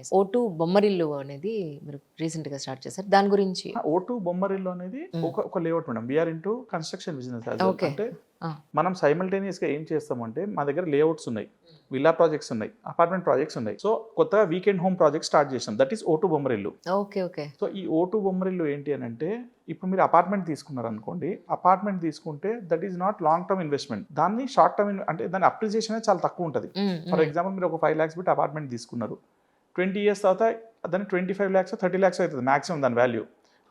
Nice. ఓ2 Bommarillu అనేది మీరు recent గా స్టార్ట్ చేశారు. దాని గురించి ఓ2 బొమ్మరిల్లు అనేది ఒక layout madam. We're into construction business. Okay. అంటే మనం సైమల్టేనియస్గా ఏం చేస్తామంటే మా దగ్గర లేఅవుట్స్ ఉన్నాయి, విల్లా ప్రాజెక్ట్స్ ఉన్నాయి, అపార్ట్మెంట్ ప్రాజెక్ట్స్ ఉన్నాయి. సో కొత్తగా వీకెండ్ హోమ్ ప్రాజెక్ట్ స్టార్ట్ చేసాం, that is O two Bommarillu. Okay okay. So ఈ ఓ2 బొమ్మరిల్లు ఏంటి అని అంటే, ఇప్పుడు మీరు అపార్ట్మెంట్ తీసుకున్నారు అనుకోండి, అపార్ట్మెంట్ తీసుకుంటే that is not long term investment. దాన్ని షార్ట్ టర్మ్ అంటే దాని అప్రిసియేషన్ అనేది చాలా తక్కువ ఉంటుంది. ఫర్ ఎగ్జాంపుల్ మీరు ఒక 5 lakhs పెట్టి అపార్ట్మెంట్ తీసుకున్నారు, 20 years తర్వాత దాన్ని 25 lakhs 30 lakhs అవుతుంది మాక్సిమం దాని వాల్యూ.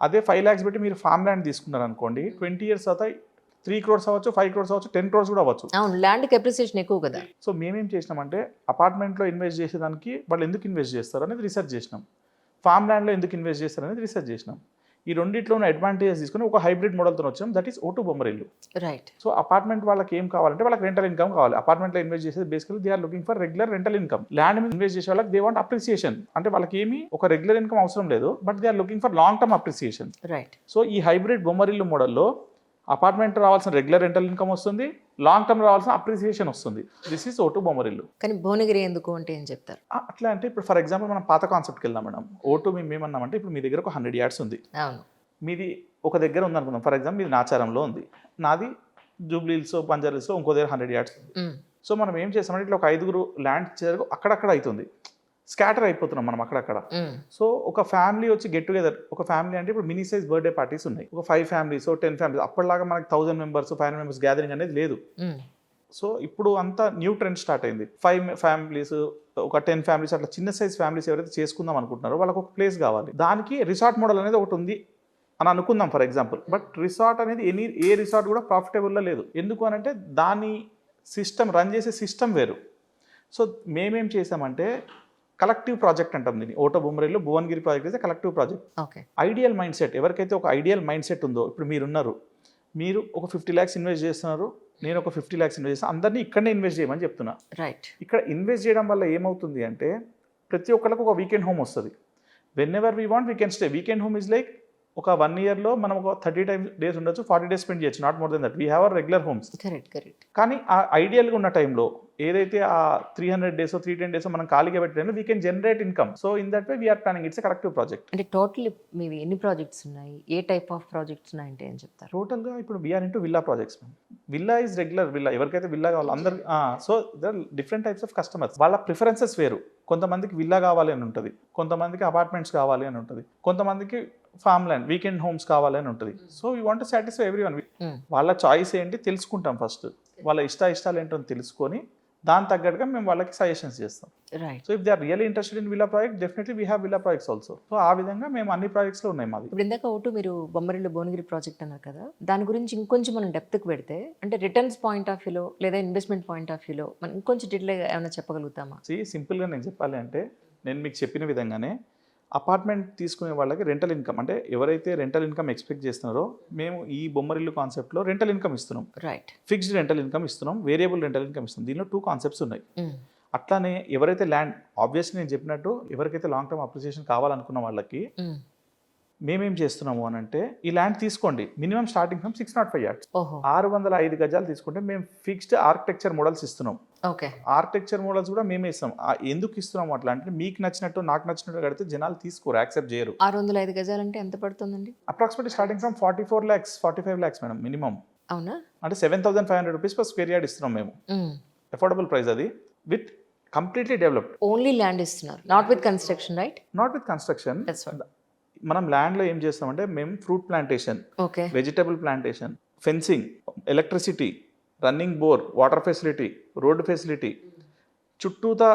అదే 5 lakhs పెట్టి మీరు ఫార్మ్ ల్యాండ్ తీసుకున్నారు అనుకోండి, 20 years తర్వాత 3 crores అవ్వచ్చు, 5 crores అవ్వచ్చు, 10 crores కూడా అవ్వచ్చు. అవును, ల్యాండ్కి అప్రిసియేషన్ ఎక్కువ కదా. సో మేమేం చేసినామంటే, అపార్ట్మెంట్లో ఇన్వెస్ట్ చేసేదానికి వాళ్ళు ఎందుకు ఇన్వెస్ట్ చేస్తారు అనేది రీసెర్చ్ చేసినాం, ఫార్మ్ ల్యాండ్లో ఎందుకు ఇన్వెస్ట్ చేస్తారు అనేది రీసెర్చ్ చేసినాం. ఈ రెండిట్లో ఉన్న అడ్వాంటేజెస్ తీసుకుని ఒక హైబ్రిడ్ మోడల్తో వచ్చాం, that is O two Bommarillu. Right. So apartment వాళ్ళకి ఏం కావాలంటే, వాళ్ళకి రెంటల్ ఇన్కమ్ కావాలి. అపార్ట్మెంట్లో ఇన్వెస్ట్ చేసేది basically they are looking for regular rental income. Land మీద ఇన్వెస్ట్ చేసే వాళ్ళకి దే వాంట్ అప్రిసియేషన్. అంటే వాళ్ళకి ఏమి ఒక రెగ్యులర్ ఇన్కమ్ అవసరం లేదు, but they are looking for long term appreciation. Right. So ఈ హైబ్రిడ్ బొమ్మరిల్లు మోడల్లో అపార్ట్మెంట్ రావాల్సిన రెగ్యులర్ రెంటల్ ఇన్కమ్ వస్తుంది, లాంగ్ టర్మ్ రావాల్సిన అప్రిసియేషన్ వస్తుంది. This is O two Bommarillu. కానీ భువనగిరి ఎందుకు అంటే ఏం చెప్తారు? అట్లా అంటే ఇప్పుడు ఫర్ ఎగ్జాంపుల్ మనం పాత కాన్సెప్ట్కి వెళ్దాం మేడం. ఓ2 మేము ఏమన్నామంటే, ఇప్పుడు మీ దగ్గర ఒక 100 yards ఉంది, అవును, మీది ఒక దగ్గర ఉంది అనుకుందాం. ఫర్ ఎగ్జాంపుల్ మీది నాచారంలో ఉంది, నాది జూబ్లీహిల్స్ బంజారాహిల్స్లో ఇంకో దగ్గర 100 yards. సో మనం ఏం చేస్తామంటే, ఇట్లా ఒక 5 ల్యాండ్ చేరకు అక్కడక్కడ అవుతుంది, స్కాటర్ అయిపోతున్నాం మనం అక్కడక్కడ. సో ఒక ఫ్యామిలీ వచ్చి గెట్ టుగెదర్, ఒక ఫ్యామిలీ అంటే ఇప్పుడు మినీ సైజ్ బర్త్డే పార్టీస్ ఉన్నాయి, ఒక 5 families 10 families. అప్పటిలాగా మనకి 1000 members 500 members గ్యాదరింగ్ అనేది లేదు. సో ఇప్పుడు అంతా న్యూ ట్రెండ్ స్టార్ట్ అయింది. 5 families, ఒక 10 families, అట్లా చిన్న సైజ్ ఫ్యామిలీస్ ఎవరైతే చేసుకుందాం అనుకుంటున్నారో వాళ్ళకి ఒక ప్లేస్ కావాలి. దానికి రిసార్ట్ మోడల్ అనేది ఒకటి ఉంది అని అనుకుందాం ఫర్ ఎగ్జాంపుల్. బట్ రిసార్ట్ అనేది ఏ రిసార్ట్ కూడా ప్రాఫిటబుల్లో లేదు. ఎందుకు అని అంటే, దాని సిస్టమ్ రన్ చేసే సిస్టమ్ వేరు. సో మేమేం చేసామంటే, కలెక్టివ్ ప్రాజెక్ట్ అంటాం దీన్ని. ఓ2 బొమ్మరిల్లు భువనగిరి ప్రాజెక్ట్ అయితే collective project. Okay. Ideal mind set, ఎవరికైతే ఒక ఐడియల్ మైండ్ సెట్ ఉందో, ఇప్పుడు మీరున్నారు, మీరు ఒక 50 lakhs ఇన్వెస్ట్ చేస్తున్నారు, నేను ఒక 50 lakhs ఇన్వెస్ట్ చేస్తాను, అందరినీ ఇక్కడనే ఇన్వెస్ట్ చేయమని చెప్తున్నా. రైట్. ఇక్కడ ఇన్వెస్ట్ చేయడం వల్ల ఏమవుతుంది అంటే, ప్రతి ఒక్కరికి ఒక వీకెండ్ హోమ్ వస్తుంది. When ever we want we can stay. Weekend home is like ఒక 1 yearలో మనం ఒక 30 days ఉండొచ్చు, 40 days స్పెండ్ చేయొచ్చు, not more than that. We have our regular homes. Correct. కానీ ఆ ఐడియల్గా ఉన్న టైంలో ఏదైతే ఆ 300 days 310 days మనం ఖాళీగా పెట్టిన we can generate income. So in that way we are planning. It's collective project. అంటే టోటల్ మీవి ఎన్ని ప్రాజెక్ట్స్ ఉన్నాయి, ఏ టైప్ ఆఫ్ ప్రాజెక్ట్స్ ఉన్నాయంటే ఏం చెప్తారు? టోటల్గా ఇప్పుడు we are into villa projects. Villa is regular villa, ఎవరికైతే విల్లా కావాలి అందరు. So there different types of customers, వాళ్ళ ప్రిఫరెన్సెస్ వేరు. కొంతమందికి విల్లా కావాలి అని ఉంటుంది, కొంతమందికి అపార్ట్మెంట్స్ కావాలి అని ఉంటుంది, కొంతమందికి ఫార్మ్ ల్యాండ్ వీకెండ్ హోమ్స్ కావాలి అని ఉంటుంది. So we want to satisfy every one. వాళ్ళ చాయిస్ ఏంటి తెలుసుకుంటాం ఫస్ట్, వాళ్ళ ఇష్టాలు ఏంటో తెలుసుకొని దాని తగ్గట్టుగా మేము వాళ్ళకి సజెషన్స్ చేస్తాం. Right. So if they are really interested in villa project, definitely we have villa projects also. So ఆ విధంగా మేము అన్ని ప్రాజెక్ట్స్లో ఉన్నాయి మాది. ఇప్పుడు ఇందాక ఓ2 మీరు బొమ్మరిల్లు భువనగిరి ప్రాజెక్ట్ అన్నారు కదా, దాని గురించి ఇంకొంచెం మనం డెప్త్కి పెడితే, అంటే రిటర్న్స్ పాయింట్ ఆఫ్ వ్యూలో లేదా ఇన్వెస్ట్మెంట్ పాయింట్ ఆఫ్ వ్యూలో మనం ఇంకొంచెం డీటెయిల్గా ఏమైనా చెప్పగలుగుతామా? సింపుల్గా నేను చెప్పాలి అంటే, నేను మీకు చెప్పిన విధంగానే అపార్ట్మెంట్ తీసుకునే వాళ్ళకి రెంటల్ ఇన్కమ్, అంటే ఎవరైతే రెంటల్ ఇన్కమ్ ఎక్స్పెక్ట్ చేస్తున్నారో, మేము ఈ బొమ్మరిల్లు కాన్సెప్ట్లో రెంటల్ ఇన్కమ్ ఇస్తున్నాం. రైట్. ఫిక్స్డ్ రెంటల్ ఇన్కమ్ ఇస్తున్నాం, వేరియబుల్ రెంటల్ ఇన్కమ్ ఇస్తున్నాం. దీనిలో 2 కాన్సెప్ట్స్ ఉన్నాయి. అట్లానే ఎవరైతే ల్యాండ్, ఆబ్వియస్లీ నేను చెప్పినట్టు ఎవరికైతే లాంగ్ టర్మ్ అప్రిసియేషన్ కావాలనుకున్న వాళ్ళకి మేమేం చేస్తున్నాము అని అంటే, ఈ ల్యాండ్ తీసుకోండి, మినిమం స్టార్టింగ్ ఫ్రమ్ 605 yards, 605 గజాలు తీసుకుంటే మేము ఫిక్స్డ్ ఆర్కిటెక్చర్ మోడల్స్ ఇస్తున్నాం. ఓకే. ఆర్కిటెక్చర్ మోడల్స్ కూడా మేమే ఇస్తాం. ఎందుకు ఇస్తున్నాం అట్లా అంటే, మీకు నచ్చినట్టు నాకు నచ్చినట్టు కడితే జనాలు తీసుకోరు, యాక్సెప్ట్ చేయరు. 605 గజాలు అంటే ఎంత పడుతుందండి? Approximately starting from 44 lakhs 45 lakhs madam minimum. అవునా? అంటే 7,500 rupees per square yard ఇస్తున్నాం మేము. అఫోర్డబుల్ ప్రైస్ అది, with completely developed. Only land ఇస్తున్నారు, not with construction, right? Not with construction. మనం ల్యాండ్లో ఏం చేస్తామంటే, మేము fruit plantation, vegetable plantation, fencing, electricity, running bore, water facility, road facility, చుట్టూతా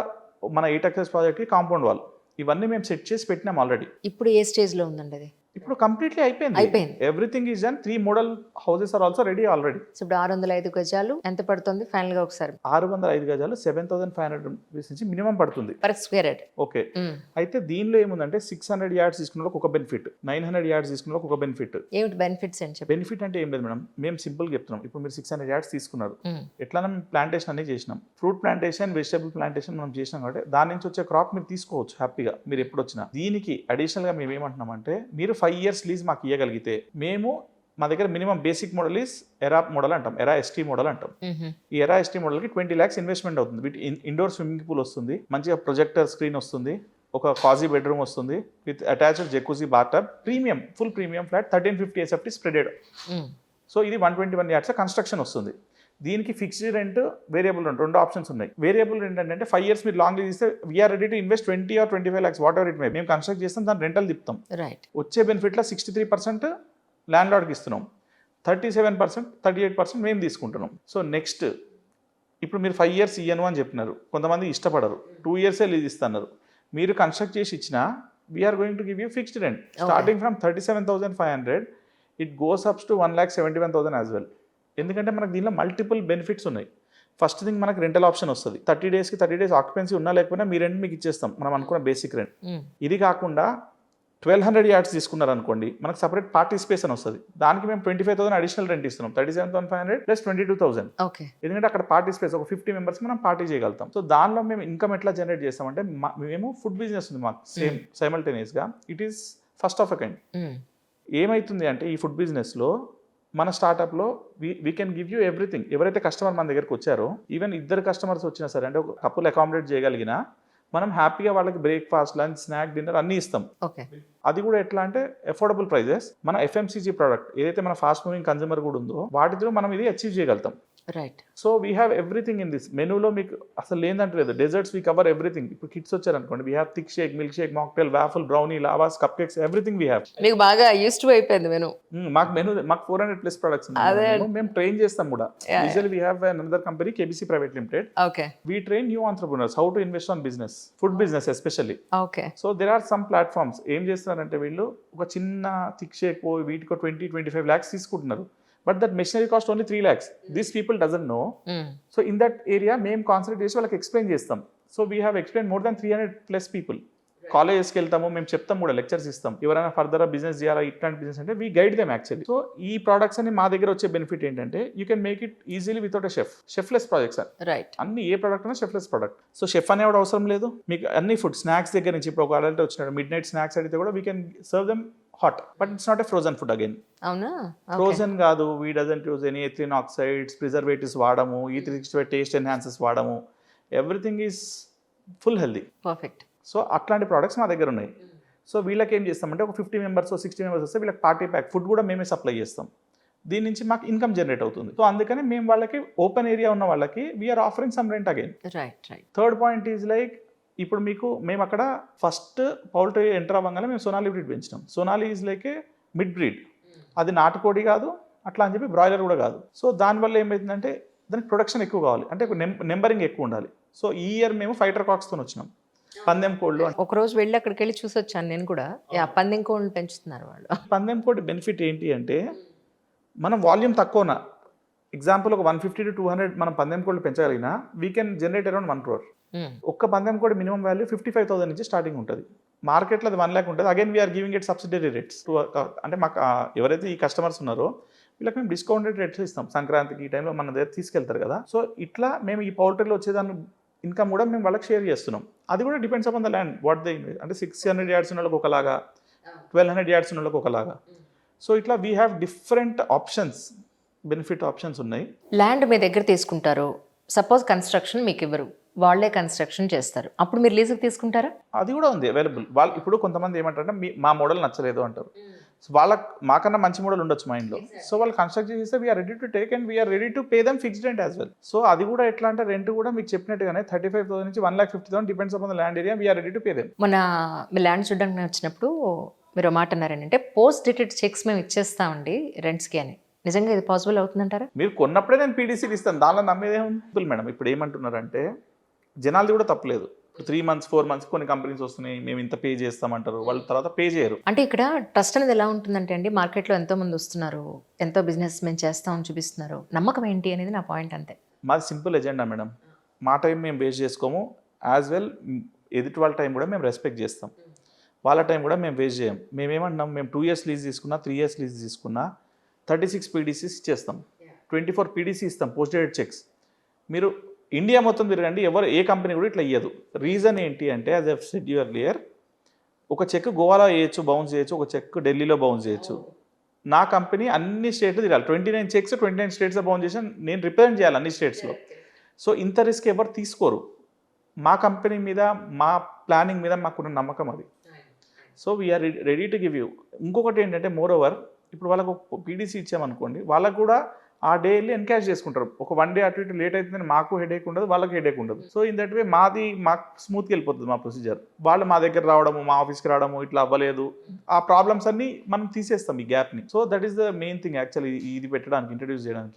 మన 8 acres ప్రాజెక్ట్కి కాంపౌండ్ వాల్, ఇవన్నీ మేము సెట్ చేసి పెట్టినాం ఆల్రెడీ. ఇప్పుడు ఏ స్టేజ్లో ఉందండి అది? ఇప్పుడు కంప్లీట్లీ అయిపోయింది. Everything is done. 3 model houses are also ready already. So ఇప్పుడు 605 గజాలు ఎంత పడుతుంది ఫైనల్ గా? ఒకసారి 605 గజాలు 7,500 rupees నుంచి మినిమం పడుతుంది పర్ స్క్వేర్ యార్డ్. ఓకే. అయితే దీనిలో ఏముందంటే, 600 yards తీసుకున్న ఒక బెనిఫిట్, 900 yards తీసుకున్న ఒక బెనిఫిట్. ఏమిటి బెనిఫిట్స్ అని చెప్పి? బెనిఫిట్ అంటే ఏం లేదు మేడం, మేము సింపుల్ చెప్తున్నాం. ఇప్పుడు మీరు 600 yards తీసుకున్నారు, ఎట్లా మేము ప్లాంటేషన్ అనేది చేసినాం, ఫ్రూట్ ప్లాంటేషన్, వెజిటబుల్ ప్లాంటేషన్ మనం చేసినాం కాబట్టి దాని నుంచి వచ్చే క్రాప్ మీరు తీసుకోవచ్చు హ్యాపీగా, మీరు ఎప్పుడు వచ్చినా. దీనికి అడిషనల్ గా మేము ఏమంటున్నామంటే, మీరు 5 years లీజ్ మాకు ఇవ్వగలిగితే, మేము మా దగ్గర మినిమం బేసిక్ మోడల్ ఈస్ ఎరా మోడల్ అంటాం, ఎరా ఎస్టీ మోడల్ అంటాం. ఈ ఎరా ఎస్టీ మోడల్కి 20 lakhs ఇన్వెస్ట్మెంట్ అవుతుంది. వీటి ఇండోర్ స్విమ్మింగ్ పూల్ వస్తుంది, మంచిగా ప్రొజెక్టర్ స్క్రీన్ వస్తుంది, ఒక కాజీ బెడ్రూమ్ వస్తుంది with attached jacuzzi bath premium full premium flat 1350 SFT spreaded. So ఇది 121 yards కన్స్ట్రక్షన్ వస్తుంది. దీనికి fixed rent, variable rent 2 options ఉన్నాయి. వేరియబుల్ రెంట్ అంటే 5 years మీరు లాంగ్ లీజ్ ఇస్తే we're ready to invest 20 or 25 lakhs whatever it may. మేము construct చేస్తాం, దాని రెంటల్ తిప్పుతాం. వచ్చే బెనిఫిట్లో 63% ల్యాండ్ లార్డ్కి ఇస్తున్నాం, 37%, 38% మేము తీసుకుంటున్నాం. సో నెక్స్ట్ ఇప్పుడు మీరు 5 years ఇయ్యను అని చెప్పినారు, కొంతమంది ఇష్టపడరు, 2 years లీజ్ ఇస్తున్నారు. మీరు కన్స్ట్రక్ట్ చేసి ఇచ్చినా we are going to give you fixed rent starting from 37,500, it goes ups to 1,71,000 as well. ఎందుకంటే మనకు దీనిలో మల్టిపుల్ బెనిఫిట్స్ ఉన్నాయి. ఫస్ట్ థింగ్ మనకు రెంటల్ ఆప్షన్ వస్తుంది. 30 days ఆక్యుపెన్సీ ఉన్నా లేకపోయినా మీ రెంట్ మీకు ఇచ్చేస్తాం, మనం అనుకున్న బేసిక్ రెంట్. ఇది కాకుండా 1200 yards తీసుకున్నారు అనుకోండి, మనకు సపరేట్ పార్టీ స్పేస్ అని వస్తుంది. దానికి మేము 25,000 అడిషనల్ రెంట్ ఇస్తున్నాం, 37,500 ప్లస్ 22,000. ఎందుకంటే అక్కడ పార్టీ స్పేస్ ఒక 50 members మనం పార్టీ చేయగలుగుతాం. సో దానిలో మేము ఇన్కమ్ ఎట్లా జనరేట్ చేస్తామంటే, మేము ఫుడ్ బిజినెస్ ఉంది మాకు సేమ్ సైమల్టేనియస్గా. It is first of a kind. ఏమైతుంది అంటే ఈ ఫుడ్ బిజినెస్లో మన స్టార్టప్లో we can give you everything. ఎవరైతే కస్టమర్ మన దగ్గరకు వచ్చారో, ఈవెన్ 2 customers వచ్చినా సరే, అంటే ఒక కపుల్ అకామిడేట్ చేయగలిగినా మనం హ్యాపీగా వాళ్ళకి బ్రేక్ఫాస్ట్, లంచ్, స్నాక్, డిన్నర్ అన్నీ ఇస్తాం. అది కూడా ఎట్లా అంటే అఫోర్డబుల్ ప్రైజెస్. మన FMCG ప్రోడక్ట్ ఏదైతే మన ఫాస్ట్ మూవింగ్ కన్జ్యూమర్ కూడా ఉందో వాటితో మనం ఇది అచీవ్ చేయగలుగుతాం. So we have everything in this మెనూలో. మీకు అసలు లేదంటలేదు, డెజర్ట్స్ వీ కవర్ ఎవ్రీథింగ్. ఇప్పుడు కిడ్స్ వచ్చారనుకోండి, we have thick shake, milk shake, mocktail, waffle, brownie, lavas, cup cakes, everything we have. మీకు బాగా యూస్డ్ టు అయిపోయింది మెనూ. మాకు 400+ products ఉన్నాయి. మేము ట్రైన్ చేస్తాం కూడా. Usually we have another company, KBC Private Limited. We train new entrepreneurs how to invest on business, food business especially. So there are some platforms. ఏం చేస్తున్నారంటే వీళ్ళు ఒక చిన్న థిక్ షేక్ వీటికో 20-25 lakhs తీసుకుంటున్నారు. But that machinery cost only 3 lakhs. These people doesn't know. So in that area, మేము concentrate చేసి వాళ్ళకి ఎక్స్ప్లెయిన్ చేస్తాం. So we have explain more than 300+ people. కాలేజెస్కి వెళ్తాము, మేము చెప్తాం కూడా, లెక్చర్స్ ఇస్తాం. ఎవరైనా ఫర్దర్ బిజినెస్ చేయాలా, ఇట్లాంటి బిజినెస్ అంటే we guide them actually. So ఈ ప్రోడక్ట్స్ అని మా దగ్గర వచ్చే బెనిఫిట్ ఏంటంటే, you can make it easily without a chefless projects. అన్ని ఏ ప్రోడక్ట్ అయినా షెఫ్లెస్ ప్రోడక్ట్. సో షెఫ్ అనేవాడు అవసరం లేదు మీకు. అన్ని ఫుడ్ స్నాక్స్ దగ్గర నుంచి, ఇప్పుడు ఒక అడల్ట్ వచ్చినాడు, మిడ్ నైట్ స్నాక్స్ అడిగితే కూడా we can serve them hot. But it's not a frozen food again. Frozen కాదు. We doesn't use any ethylene oxides, preservatives వాడము, E365 టేస్ట్ ఎన్హాన్సెస్ వాడము. Everything is full healthy, perfect. So అట్లాంటి products మా దగ్గర ఉన్నాయి. So వీళ్ళకి ఏం చేస్తామంటే, ఒక 50 members 60 members వస్తే వీళ్ళకి పార్టీ ప్యాక్ ఫుడ్ కూడా మేమే సప్లై చేస్తాం. దీని నుంచి మాకు ఇన్కమ్ జనరేట్ అవుతుంది. సో అందుకని మేము వాళ్ళకి ఓపెన్ ఏరియా ఉన్న వాళ్ళకి we're offering some rent again. Third point is like, ఇప్పుడు మీకు మేము అక్కడ ఫస్ట్ పౌల్ట్రీ ఎంటర్ అవ్వగానే మేము సోనాలి బ్రీడ్ పెంచినాం. Sonali is like a mid breed. అది నాటుకోడి కాదు, అట్లా అని చెప్పి బ్రాయిలర్ కూడా కాదు. సో దానివల్ల ఏమైతుందంటే దానికి ప్రొడక్షన్ ఎక్కువ కావాలి, అంటే నెంబరింగ్ ఎక్కువ ఉండాలి. సో ఈ ఇయర్ మేము ఫైటర్ కాక్స్తో వచ్చినాం, పందెం కోళ్ళు. ఒక రోజు వెళ్ళి అక్కడికి వెళ్ళి చూసి వచ్చాను నేను కూడా. పందెం కోళ్ళు పెంచుతున్నారు వాళ్ళు. పందెం కోడి బెనిఫిట్ ఏంటి అంటే, మనం వాల్యూమ్ తక్కువనా, ఎగ్జాంపుల్ ఒక 150 to 200 మనం పందెం కోళ్ళు పెంచగలిగినా we can generate around 1 crore. ఒక్క పందెం కోడి మినిమం వాల్యూ 55,000 నుంచి స్టార్టింగ్ ఉంటుంది. మార్కెట్లో అది 1 lakh ఉంటుంది. Again we are giving it subsidiary rates. అంటే మాకు ఎవరైతే ఈ కస్టమర్స్ ఉన్నారో వీళ్ళకి మేము డిస్కౌంటెడ్ రేట్స్ ఇస్తాం. సంక్రాంతికి ఈ టైంలో మన దగ్గర తీసుకెళ్తారు కదా. సో ఇట్లా మేము ఈ పౌల్ట్రీలో వచ్చేదాన్ని ఇన్కమ్ కూడా మేము వాళ్ళకి షేర్ చేస్తున్నాం. అది కూడా depends upon the land what they invest. అంటే 600 yards ఉన్న వాళ్ళకి ఒకలాగా, 1200 yards ఉన్న వాళ్ళకి ఒకలాగా. సో ఇట్లా we have different options, benefit options ఉన్నాయి. ల్యాండ్ మీ దగ్గర తీసుకుంటారు, సపోజ్ కన్స్ట్రక్షన్ మీకు ఇవ్వరు, వాళ్ళే కన్స్ట్రక్షన్ చేస్తారు, అప్పుడు మీరు లీజుకి తీసుకుంటారా? అది కూడా ఉంది అవైలబుల్. వాళ్ళు ఇప్పుడు కొంతమంది ఏమంటారంటే మా మోడల్ నచ్చలేదు అంటారు. సో వాళ్ళకి మాకన్నా మంచి మోడల్ ఉండొచ్చు మైండ్లో. సో వాళ్ళు కన్స్ట్రక్ట్ చేస్తే we are ready to take and we are ready to pay them fixed rent as well. So అది కూడా ఎట్లా అంటే, రెంట్ కూడా మీకు చెప్పినట్టుగానే 35,000 నుంచి 1,50,000 depends upon the land area, we are ready to pay them. మన మీ ల్యాండ్ చూడడానికి వచ్చినప్పుడు మీరు మాట అన్నారంటే, పోస్ట్ డేటెడ్ చెక్స్ మేము ఇచ్చేస్తామండి రెంట్స్కి అని. నిజంగా ఇది పాసిబుల్ అవుతుందంటారా? మీరు కొన్నప్పుడే నేను PDCలు ఇస్తాను, దానిలో నమ్మేదే ఉంది మేడం. ఇప్పుడు ఏమంటున్నారంటే, జనాలది కూడా తప్పలేదు. 3 months 4 months కొన్ని కంపెనీస్ వస్తున్నాయి, మేము ఇంత పే చేస్తామంటారు, వాళ్ళు తర్వాత పే చేయరు. అంటే ఇక్కడ ట్రస్ట్ అనేది ఎలా ఉంటుందంటే అండి, మార్కెట్లో ఎంతో మంది వస్తున్నారు, ఎంతో బిజినెస్ మేము చేస్తామని చూపిస్తున్నారు, నమ్మకం ఏంటి అనేది నా పాయింట్. అంతే. మాది సింపుల్ ఎజెండా మేడం. మా టైం మేము వేస్ట్ చేసుకోము, యాజ్ వెల్ ఎదుటి వాళ్ళ టైం కూడా మేము రెస్పెక్ట్ చేస్తాం, వాళ్ళ టైం కూడా మేము వేస్ట్ చేయం. మేమేమంటున్నాం, మేము 2 years లీజ్ తీసుకున్నా, 3 years లీజ్ తీసుకున్నా 36 PDCs ఇచ్చేస్తాం, 24 PDC ఇస్తాం, పోస్ట్ డేటెడ్ చెక్స్. మీరు ఇండియా మొత్తం తిరగండి, ఏ కంపెనీ కూడా ఇట్లా ఇయ్యదు. రీజన్ ఏంటి అంటే, as I said you earlier, ఒక చెక్ గోవాలో వేయచ్చు, బౌన్స్ చేయొచ్చు, ఒక చెక్ ఢిల్లీలో బౌన్స్ చేయొచ్చు. నా కంపెనీ అన్ని స్టేట్లు తిరగాలి. 29 చెక్స్ 29 స్టేట్స్లో బౌన్స్ చేసి నేను రిప్రజెంట్ చేయాలి అన్ని స్టేట్స్లో. సో ఇంత రిస్క్ ఎవరు తీసుకోరు. మా కంపెనీ మీద మా ప్లానింగ్ మీద మాకున్న నమ్మకం అది. So we are ready to give you. ఇంకొకటి ఏంటంటే మోర్ ఓవర్ ఇప్పుడు వాళ్ళకు పీడీసీ ఇచ్చామనుకోండి, వాళ్ళకు కూడా ఆ డే వెళ్ళి ఎన్కాష్ చేసుకుంటారు. ఒక 1 డే అటు ఇటు లేట్ అవుతుందని మాకు హెడేక్ ఉండదు, వాళ్ళకి హెడేక్ ఉండదు. సో ఇన్ దట్ వే మాకు స్మూత్గా వెళ్ళిపోతుంది మా ప్రొసీజర్. వాళ్ళు మా దగ్గర రావడము, మా ఆఫీస్కి రావడము, ఇట్లా అవ్వలేదు, ఆ ప్రాబ్లమ్స్ అన్ని మనం తీసేస్తాం ఈ గ్యాప్ని. So that is the main thing actually ఇది పెట్టడానికి, ఇంట్రడ్యూస్ చేయడానికి.